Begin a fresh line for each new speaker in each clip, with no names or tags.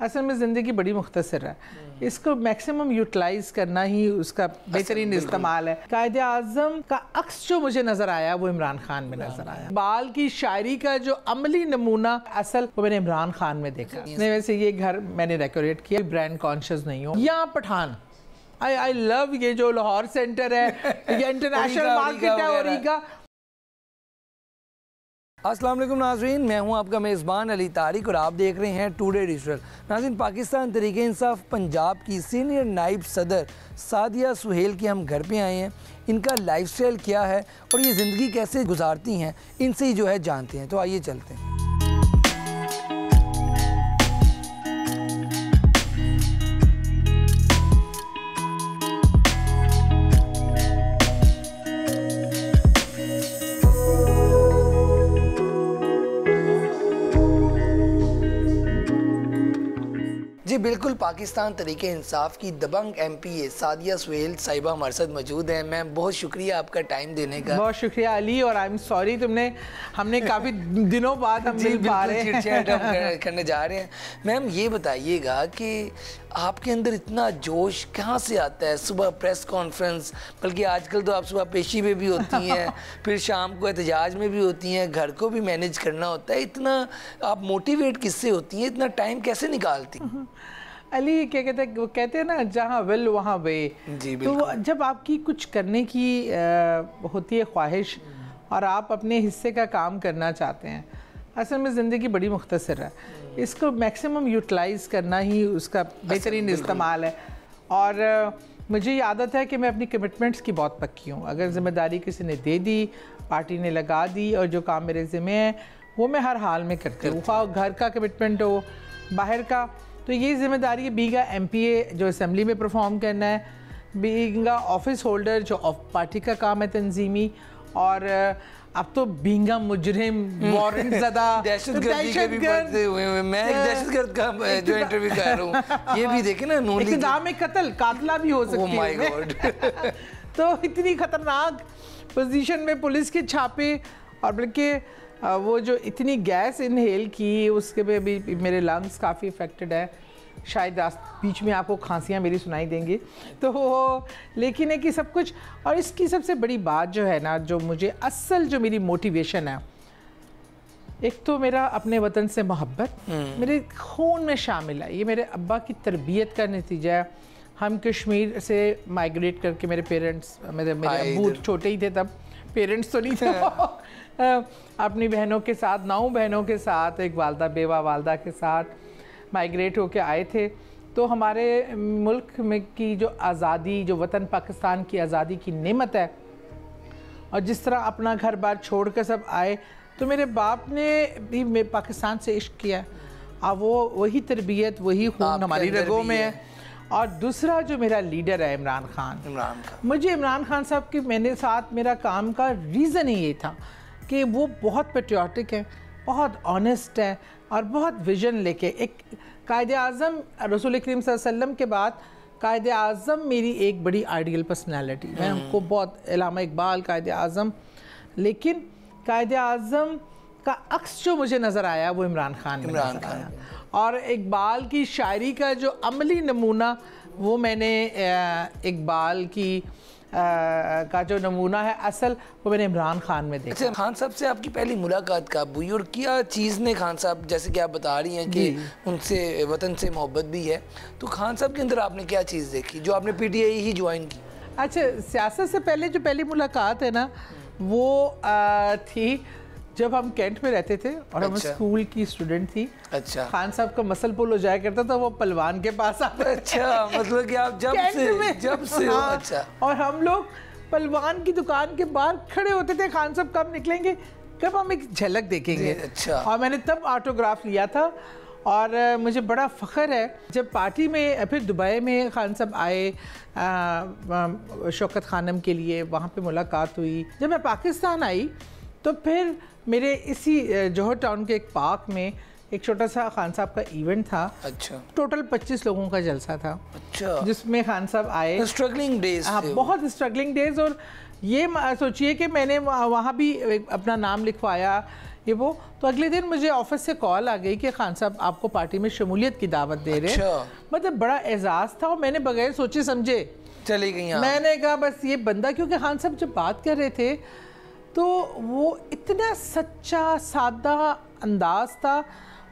असल में ज़िंदगी बड़ी मुख्तसर है, इसको मैक्सिमम यूटिलाइज करना ही उसका बेहतरीन इस्तेमाल है। कायदे आज़म का अक्स जो मुझे नज़र आया वो इमरान खान में नज़र आया। बाल की शायरी का जो अमली नमूना असल वो मैंने इमरान खान में देखा। नहीं, वैसे ये घर मैंने डेकोरेट किया, ब्रांड कॉन्शियस नहीं हूँ। यहाँ पठान आई लव ये जो लाहौर सेंटर है, ये इंटरनेशनल मार्केट है ओरिगा।
अस्सलाम वालेकुम नाज़रीन, मैं हूं आपका मेज़बान अली तारिक और आप देख रहे हैं टुडे डिजिटल। नाज़रीन, पाकिस्तान तहरीक इंसाफ पंजाब की सीनियर नाइब सदर सादिया सुहेल के हम घर पे आए हैं। इनका लाइफस्टाइल क्या है और ये ज़िंदगी कैसे गुजारती हैं, इनसे ही जो है जानते हैं। तो आइए चलते हैं। जी बिल्कुल, पाकिस्तान तहरीके इंसाफ की दबंग MPA सादिया सुहेल साहिबा हमारे साथ मौजूद हैं। मैम, बहुत शुक्रिया आपका टाइम देने का।
बहुत शुक्रिया अली, और आई एम सॉरी हमने काफ़ी दिनों बाद हम मिल पा रहे हैं,
चिट-चैट करने जा रहे हैं। मैम, ये बताइएगा कि आपके अंदर इतना जोश कहाँ से आता है? सुबह प्रेस कॉन्फ्रेंस, बल्कि आजकल तो आप सुबह पेशी में भी होती हैं, फिर शाम को एहतजाज में भी होती हैं, घर को भी मैनेज करना होता है। इतना आप मोटिवेट किससे होती हैं? इतना टाइम कैसे निकालती हैं?
अली, क्या कहते हैं ना, जहाँ विल वहाँ वे।
जी
तो जब आपकी कुछ करने की होती है ख्वाहिश और आप अपने हिस्से का काम करना चाहते हैं, असल में ज़िंदगी बड़ी मुख्तसर है, इसको मैक्सिमम यूटिलाइज करना ही उसका बेहतरीन इस्तेमाल है। और मुझे ये आदत है कि मैं अपनी कमिटमेंट्स की बहुत पक्की हूँ। अगर ज़िम्मेदारी किसी ने दे दी, पार्टी ने लगा दी, और जो काम मेरे ज़िम्मे है वो मैं हर हाल में करती हूँ, खाओ घर का कमिटमेंट हो, बाहर का। तो ये जिम्मेदारी है बीइंग MPA जो असेंबली में परफॉर्म करना है, बीइंग ऑफिस होल्डर जो पार्टी का काम है तंजीमी, और अब तो बीइंग मुजरिम वारंट ज़दा
दहशतगर्द मैं एक दहशतगर्द का जो इंटरव्यू कर रहा हूँ, ये भी देखे ना,
इक़दाम कत्ल कातला भी हो सकती है।
Oh my God.
तो इतनी खतरनाक पोजीशन में पुलिस के छापे, और बल्कि वो जो इतनी गैस इनहेल की, उसके पे भी मेरे लंग्स काफ़ी इफ़ेक्टेड है। शायद बीच में आपको खांसियाँ मेरी सुनाई देंगी। तो लेकिन है कि सब कुछ, और इसकी सबसे बड़ी बात जो है ना, जो मुझे असल जो मेरी मोटिवेशन है, एक तो मेरा अपने वतन से मोहब्बत मेरे खून में शामिल है। ये मेरे अब्बा की तरबियत का नतीजा है। हम कश्मीर से माइग्रेट करके, मेरे पेरेंट्स, मेरे अब्बू छोटे ही थे तब, पेरेंट्स तो नहीं थे, अपनी बहनों के साथ, 9 बहनों के साथ, एक वालदा बेवा वालदा के साथ माइग्रेट होके आए थे। तो हमारे मुल्क में की जो आज़ादी, जो वतन पाकिस्तान की आज़ादी की नेमत है, और जिस तरह अपना घर बार छोड़ कर सब आए, तो मेरे बाप ने भी पाकिस्तान से इश्क किया। अब वो वही तरबियत, वही खून हमारी रगों में है। और दूसरा जो मेरा लीडर है इमरान खान। मुझे इमरान खान साहब के मेरे साथ मेरा काम का रीज़न ही ये था कि वो बहुत पेट्रियाटिक है, बहुत ऑनेस्ट है, और बहुत विजन लेके एक कायदे आज़म, रसूल करीम सल्लल्लाहु अलैहि वसल्लम के बाद कायदे आज़म मेरी एक बड़ी आइडियल पर्सनैलिटी है। हमको बहुत इलामा इकबाल, कायदे आज़म, लेकिन कायदे आज़म का अक्स जो मुझे नज़र आया वो इमरान खान में नज़र आया। और इकबाल की शायरी का जो अमली नमूना वो मैंने इकबाल की का जो नमूना है असल वो मैंने इमरान खान में देखा।
अच्छा, खान साहब से आपकी पहली मुलाकात कब हुई और क्या चीज़ ने खान साहब, जैसे कि आप बता रही हैं कि उनसे वतन से मोहब्बत भी है, तो खान साहब के अंदर आपने क्या चीज़ देखी जो आपने PTI ही ज्वाइन की?
अच्छा, सियासत से पहले जो पहली मुलाकात है ना, वो थी जब हम कैंट में रहते थे और हम स्कूल की स्टूडेंट थी।
अच्छा।
खान साहब का मसल पुल हो जाया करता था, वो पलवान के पास आता।
अच्छा, मतलब कि आप जब से हो। अच्छा।
और हम लोग पलवान की दुकान के बाहर खड़े होते थे, खान साहब कब निकलेंगे, कब हम एक झलक देखेंगे।
अच्छा।
और मैंने तब ऑटोग्राफ लिया था, और मुझे बड़ा फ़ख्र है जब पार्टी में, फिर दुबई में खान साहब आए शौकत खानम के लिए, वहाँ पे मुलाकात हुई। जब मैं पाकिस्तान आई तो फिर मेरे इसी जौहर टाउन के एक पार्क में एक छोटा सा खान साहब का इवेंट था।
अच्छा।
टोटल 25 लोगों का जलसा था।
अच्छा।
जिसमें खान साहब आए।
Struggling days.
हाँ, बहुत स्ट्रगलिंग डेज। और ये सोचिए कि मैंने वहाँ भी अपना नाम लिखवाया, ये वो। तो अगले दिन मुझे ऑफिस से कॉल आ गई कि खान साहब आपको पार्टी में शमूलियत की दावत दे रहे हैं। मतलब बड़ा एजाज़ था और मैंने बगैर सोचे समझे
चली गई।
मैंने कहा बस ये बंदा, क्योंकि खान साहब जब बात कर रहे थे तो वो इतना सच्चा सादा अंदाज था,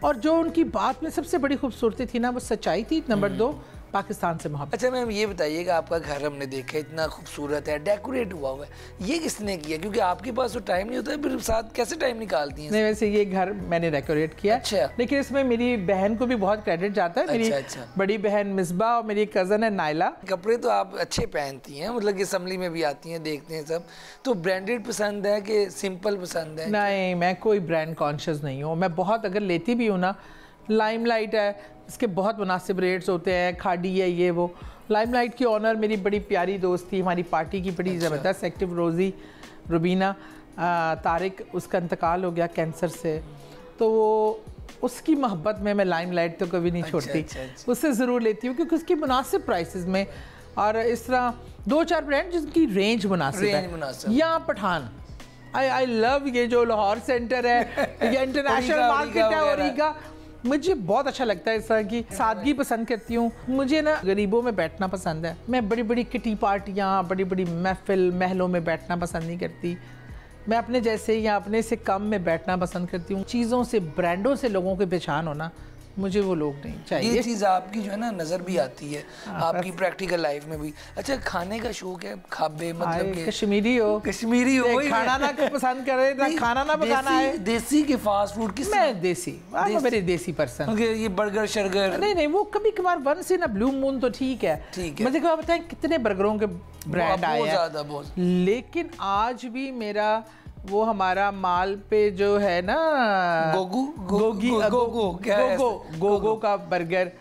और जो उनकी बात में सबसे बड़ी खूबसूरती थी ना वो सच्चाई थी। नंबर 2 पाकिस्तान से मोहब्बत।
अच्छा मैम ये बताइएगा, आपका घर हमने देखा इतना खूबसूरत है, डेकोरेट हुआ हुआ है, ये किसने किया? क्योंकि आपके पास तो टाइम नहीं होता है, फिर साथ कैसे टाइम निकालती हैं?
नहीं, वैसे ये घर मैंने डेकोरेट किया।
अच्छा।
लेकिन इसमें मेरी बहन को भी बहुत क्रेडिट जाता है। मेरी बड़ी बहन मिसबा और मेरी कज़न है नाइला।
कपड़े तो आप अच्छे पहनती हैं, मतलब कि असम्बली में भी आती हैं, देखते हैं सब। तो ब्रांडेड पसंद है कि सिंपल पसंद है?
नहीं, मैं कोई ब्रांड कॉन्शियस नहीं हूँ। मैं बहुत अगर लेती भी हूँ ना, लाइमलाइट है, इसके बहुत मुनासिब रेट्स होते हैं, खाड़ी है ये वो। लाइमलाइट की ऑनर मेरी बड़ी प्यारी दोस्त थी, हमारी पार्टी की बड़ी ज़बरदस्त एक्टिव रोज़ी रुबीना तारिक, उसका इंतकाल हो गया कैंसर से। तो वो उसकी मोहब्बत में मैं लाइमलाइट तो कभी नहीं छोड़ती। उससे ज़रूर लेती हूँ क्योंकि उसकी मुनासिब प्राइसेस में, और इस तरह 2-4 ब्रांड जिनकी रेंज मुनासिब है। या पठान, आई लव ये जो लाहौर सेंटर है, ये इंटरनेशनल मार्केट है, ओरिगा, मुझे बहुत अच्छा लगता है। इस तरह की सादगी पसंद करती हूँ। मुझे ना गरीबों में बैठना पसंद है। मैं बड़ी बड़ी किटी पार्टियाँ, बड़ी बड़ी महफिल महलों में बैठना पसंद नहीं करती। मैं अपने जैसे या अपने से कम में बैठना पसंद करती हूँ। चीज़ों से, ब्रांडों से लोगों की पहचान होना, मुझे वो लोग नहीं चाहिए।
ये चीज़ आपकी जो है ना नज़र भी आती है आपकी प्रैक्टिकल लाइफ में भी। अच्छा, खाने का शौक है? खाबे मतलब कि
कश्मीरी हो,
कश्मीरी हो,
खाना ना पसंद करे ना खाना ना पकाना है।
देसी के फास्ट फूड किस?
मैं देसी, मेरी देसी पर्सन।
ये बर्गर शर्गर
नहीं, वो कभी कभार वन से ना, ब्लू मून तो ठीक है। मुझे क्या बताएं कितने बर्गरों के ब्रांड आए हैं, लेकिन आज भी मेरा वो हमारा माल पे जो है ना गोगो का burger,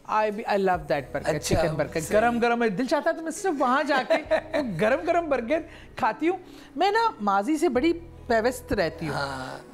I love that burger. Chicken burger गरम गरम, दिल चाहता है तो मैं सिर्फ वहाँ जाके गरम गरम बर्गर खाती हूँ। मैं ना माजी से बड़ी व्यस्त रहती हूँ।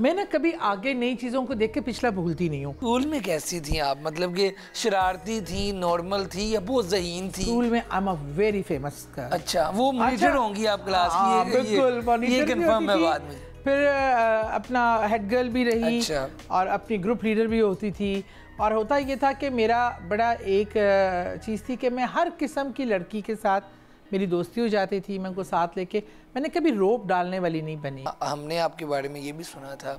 मैं ना कभी आगे नई चीज़ों को देख के पिछला भूलती नहीं हूँ।
स्कूल में कैसी थी आप? मतलब कि शरारती थी, नॉर्मल थी, या बहुत ज़हीन थी?
स्कूल में I am a very famous girl.
अच्छा, वो मॉनिटर होंगी आप क्लास की?
बिल्कुल,
ये कंफर्म है बाद में।
फिर अपना हेड गर्ल भी रही।
अच्छा।
और अपनी ग्रुप लीडर भी होती थी। और होता ये था कि मेरा बड़ा एक चीज़ थी कि मैं हर किस्म की लड़की के साथ मेरी दोस्ती हो जाती थी। मैं उनको साथ लेके, मैंने कभी रोप डालने वाली नहीं बनी।
हमने आपके बारे में ये भी सुना था,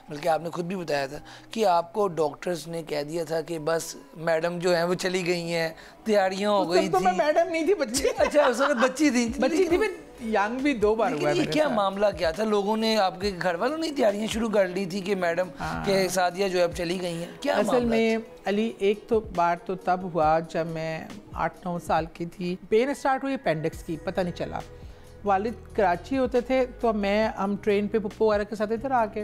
बल्कि आपने खुद भी बताया था कि आपको डॉक्टर्स ने कह दिया था कि बस मैडम जो है वो चली गई हैं, तैयारियां हो गई थी।
तो मैं मैडम नहीं थी, बच्ची।
अच्छा, उस वक्त बच्ची थी।
फिर यंग भी 2 बार हुआ है।
क्या मामला क्या था? लोगों ने, आपके घर वालों ने तैयारियां शुरू कर ली थी कि मैडम के सादिया जो है अब चली गई हैं? क्या
असल में अली, एक तो बार तो तब हुआ जब मैं 8-9 साल की थी। पेन स्टार्ट हुई अपेंडिक्स की, पता नहीं चला। वालिद कराची होते थे तो हम ट्रेन पे पप्पू वगैरह के साथ इधर आके,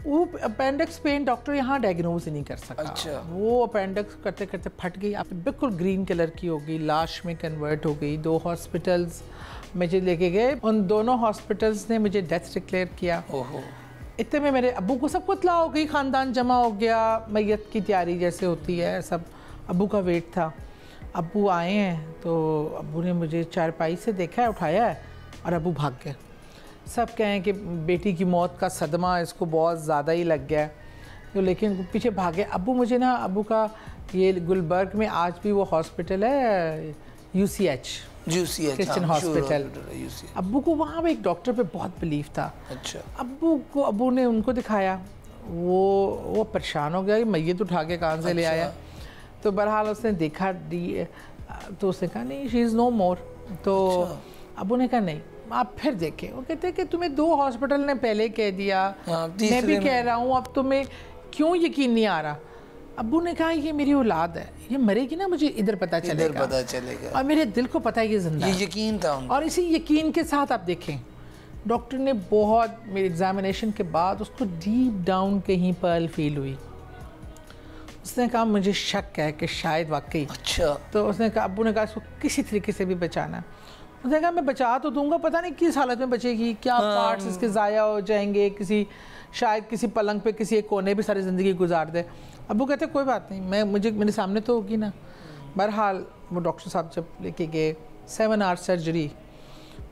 वो अपेंडिक्स पेन डॉक्टर यहाँ डायग्नोज ही नहीं कर सका।
अच्छा।
वो अपेंडिक्स करते करते फट गई, अब बिल्कुल ग्रीन कलर की हो गई, लाश में कन्वर्ट हो गई। 2 हॉस्पिटल्स मुझे लेके गए, उन दोनों हॉस्पिटल्स ने मुझे डेथ डिक्लेयर किया।
ओहो।
इतने में मेरे अब्बू को सब कुछ इत्तला हो गई, ख़ानदान जमा हो गया, मैयत की तैयारी जैसे होती है सब। अब्बू का वेट था। अब्बू आए हैं तो अब्बू ने मुझे चारपाई से देखा है, उठाया है और अब्बू भाग गए। सब कहें कि बेटी की मौत का सदमा इसको बहुत ज़्यादा ही लग गया है, तो लेकिन पीछे भागे। अब्बू मुझे ना, अब्बू का ये गुलबर्ग में आज भी वो हॉस्पिटल है UCH क्रिश्चियन हॉस्पिटल। अब्बू को वहाँ पे एक डॉक्टर पे बहुत बिलीफ था।
अच्छा।
अब्बू ने उनको दिखाया, वो परेशान हो गया, मैयत उठा के कहाँ से ले आया। तो बहरहाल उसने देखा तो उसने कहा नहीं, शी इज़ नो मोर। तो अब्बू ने कहा नहीं, आप फिर देखें। वो कहते हैं कि तुम्हें 2 हॉस्पिटल ने पहले कह दिया, मैं भी कह रहा हूँ, अब तुम्हें क्यों यकीन नहीं आ रहा? अब्बू ने कहा ये मेरी औलाद है, ये मरेगी ना मुझे इधर पता चलेगा, और मेरे दिल को पता है ये जिंदा है।
ये यकीन था उनको।
और इसी यकीन के साथ आप देखें, डॉक्टर ने बहुत, मेरी एग्जामिनेशन के बाद उसको डीप डाउन कहीं पर्ल फील हुई। उसने कहा मुझे शक है कि शायद वाकई।
अच्छा।
तो उसने कहा, अब्बू ने कहा इसको किसी तरीके से भी बचाना। उसने कहा मैं बचा तो दूंगा, पता नहीं किस हालत में बचेगी, क्या पार्ट्स इसके ज़ाया हो जाएंगे, शायद किसी पलंग पे किसी एक कोने पे सारी ज़िंदगी गुजार दे। अब्बू कहते कोई बात नहीं, मेरे सामने तो होगी ना। बहरहाल वो डॉक्टर साहब जब लेके गए, 7 आवर सर्जरी,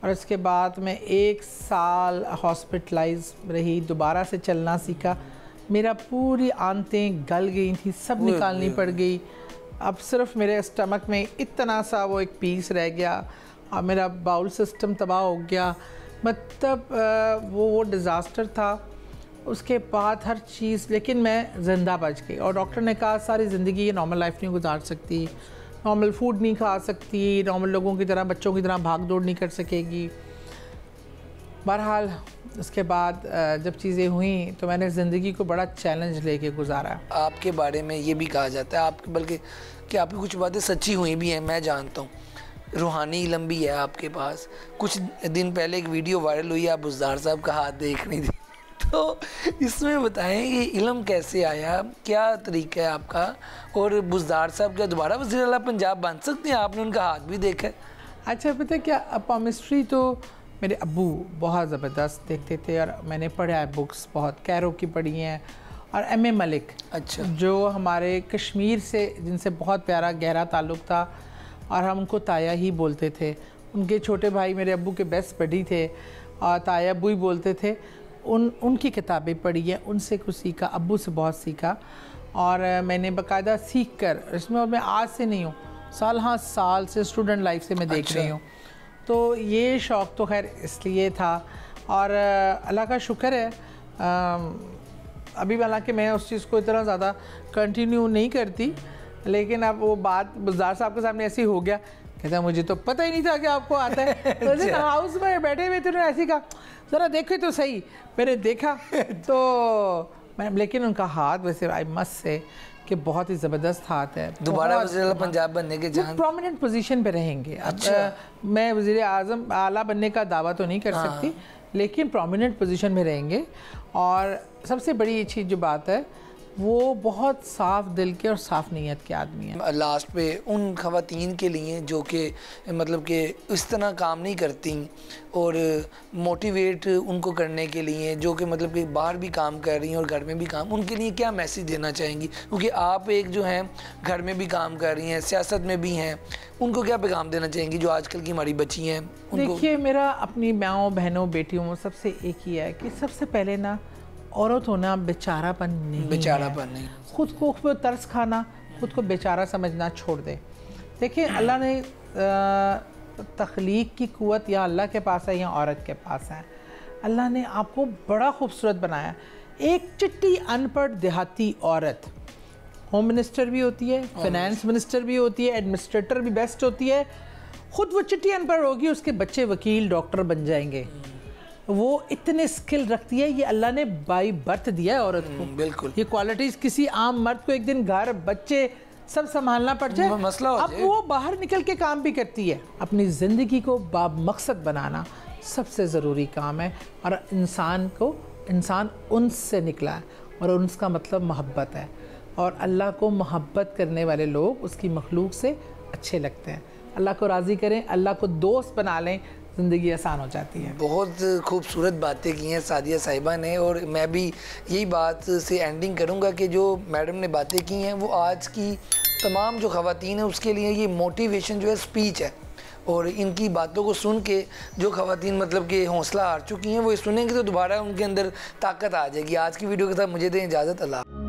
और उसके बाद मैं 1 साल हॉस्पिटलाइज रही, दोबारा से चलना सीखा। मेरा पूरी आंतें गल गई थी, सब निकालनी पड़ गई। अब सिर्फ मेरे स्टमक में इतना सा वो एक पीस रह गया और मेरा बाउल सिस्टम तबाह हो गया। मतलब वो डिज़ास्टर था। उसके बाद हर चीज़, लेकिन मैं ज़िंदा बच गई। और डॉक्टर ने कहा सारी ज़िंदगी ये नॉर्मल लाइफ नहीं गुजार सकती, नॉर्मल फूड नहीं खा सकती, नॉर्मल लोगों की तरह, बच्चों की तरह भाग दौड़ नहीं कर सकेगी। बहरहाल उसके बाद जब चीज़ें हुई तो मैंने ज़िंदगी को बड़ा चैलेंज लेके गुजारा।
आपके बारे में ये भी कहा जाता है, आप बल्कि कि आपकी कुछ बातें सच्ची हुई भी हैं, मैं जानता हूँ। रूहानी इल्म भी है आपके पास। कुछ दिन पहले एक वीडियो वायरल हुई, आप बुज़दार साहब का हाथ देख रही थी, तो इसमें बताएं ये इल्म कैसे आया, क्या तरीका है आपका, और बुज़दार साहब क्या दोबारा वज़ीर आला पंजाब बन सकते हैं? आपने उनका हाथ भी देखा है।
अच्छा, पता है क्या, पॉमिस्ट्री तो मेरे अब्बू बहुत ज़बरदस्त देखते थे और मैंने पढ़ा है बुक्स, बहुत कैरो की पढ़ी हैं, और M.A. मलिक,
अच्छा,
जो हमारे कश्मीर से, जिनसे बहुत प्यारा गहरा ताल्लुक़ था और हम उनको ताया ही बोलते थे। उनके छोटे भाई मेरे अब्बू के बेस्ट बडी थे और ताया अब्बू ही बोलते थे। उनकी किताबें पढ़ी हैं, उनसे कुछ सीखा, अब्बू से बहुत सीखा। और मैंने बाकायदा सीख कर, इसमें मैं आज से नहीं हूँ, साल से स्टूडेंट लाइफ से मैं देख रही हूँ। तो ये शौक़ तो खैर इसलिए था, और अल्लाह का शुक्र है अभी हालांकि मैं उस चीज़ को इतना ज़्यादा कंटिन्यू नहीं करती, लेकिन अब वो बात बुज़दार साहब के सामने ऐसी हो गया, कहता मुझे तो पता ही नहीं था कि आपको आता है। तो हाउस में बैठे हुए थे, ऐसे कहा ज़रा देखो तो सही। मैंने देखा तो मैं, लेकिन उनका हाथ वैसे आई मस्ट से कि बहुत ही ज़बरदस्त हाथ है।
दोबारा वज़ीर आला पंजाब बनने के चांस,
प्रोमिनेंट पोजीशन पे रहेंगे।
अच्छा।
मैं वज़ीर आज़म आला बनने का दावा तो नहीं कर सकती, लेकिन प्रोमिनेंट पोजीशन में रहेंगे। और सबसे बड़ी चीज़ जो बात है, वो बहुत साफ़ दिल के और साफ़ नीयत के आदमी हैं।
लास्ट पे उन ख़वातीन के लिए जो कि मतलब कि इस तरह काम नहीं करती, और मोटिवेट उनको करने के लिए जो कि मतलब कि बाहर भी काम कर रही हैं और घर में भी काम, उनके लिए क्या मैसेज देना चाहेंगी? क्योंकि आप एक जो हैं घर में भी काम कर रही हैं, सियासत में भी हैं, उनको क्या पैगाम देना चाहेंगी जो आजकल की हमारी बच्ची हैं उनको?
देखिए, मेरा अपनी माँओं बहनों बेटियों सबसे एक ही है कि सबसे पहले ना, औरत होना बेचारापन नहीं, खुद को तरस खाना, खुद को बेचारा समझना छोड़ दे। देखिए, अल्लाह ने तख्लीक की कुव्वत या अल्लाह के पास है या औरत के पास है। अल्लाह ने आपको बड़ा खूबसूरत बनाया। एक चिट्टी अनपढ़ देहाती औरत होम मिनिस्टर भी होती है, फाइनेंस मिनिस्टर भी होती है, एडमिनिस्ट्रेटर भी बेस्ट होती है। खुद वो चिट्टी अनपढ़ होगी, उसके बच्चे वकील डॉक्टर बन जाएंगे। वो इतने स्किल रखती है, ये अल्लाह ने बाई बर्थ दिया है औरत को।
बिल्कुल,
ये क्वालिटीज़ किसी आम मर्द को एक दिन घर बच्चे सब संभालना पड़ जाए,
मसला हो
अब
जाए।
वो बाहर निकल के काम भी करती है। अपनी ज़िंदगी को बामकसद बनाना सबसे ज़रूरी काम है। और इंसान उनसे निकला है, और उनका मतलब मोहब्बत है, और अल्लाह को मोहब्बत करने वाले लोग उसकी मखलूक से अच्छे लगते हैं। अल्लाह को राज़ी करें, अल्लाह को दोस्त बना लें, ज़िंदगी आसान हो जाती है।
बहुत खूबसूरत बातें की हैं सादिया साहिबा ने, और मैं भी यही बात से एंडिंग करूंगा कि जो मैडम ने बातें की हैं वो आज की तमाम जो ख़वातीन हैं उसके लिए ये मोटिवेशन जो है स्पीच है। और इनकी बातों को सुन के जो ख़वातीन मतलब कि हौसला हार चुकी हैं वो सुनेंगे तो दोबारा उनके अंदर ताकत आ जाएगी। आज की वीडियो के साथ मुझे दें इजाज़त। अल्लाह।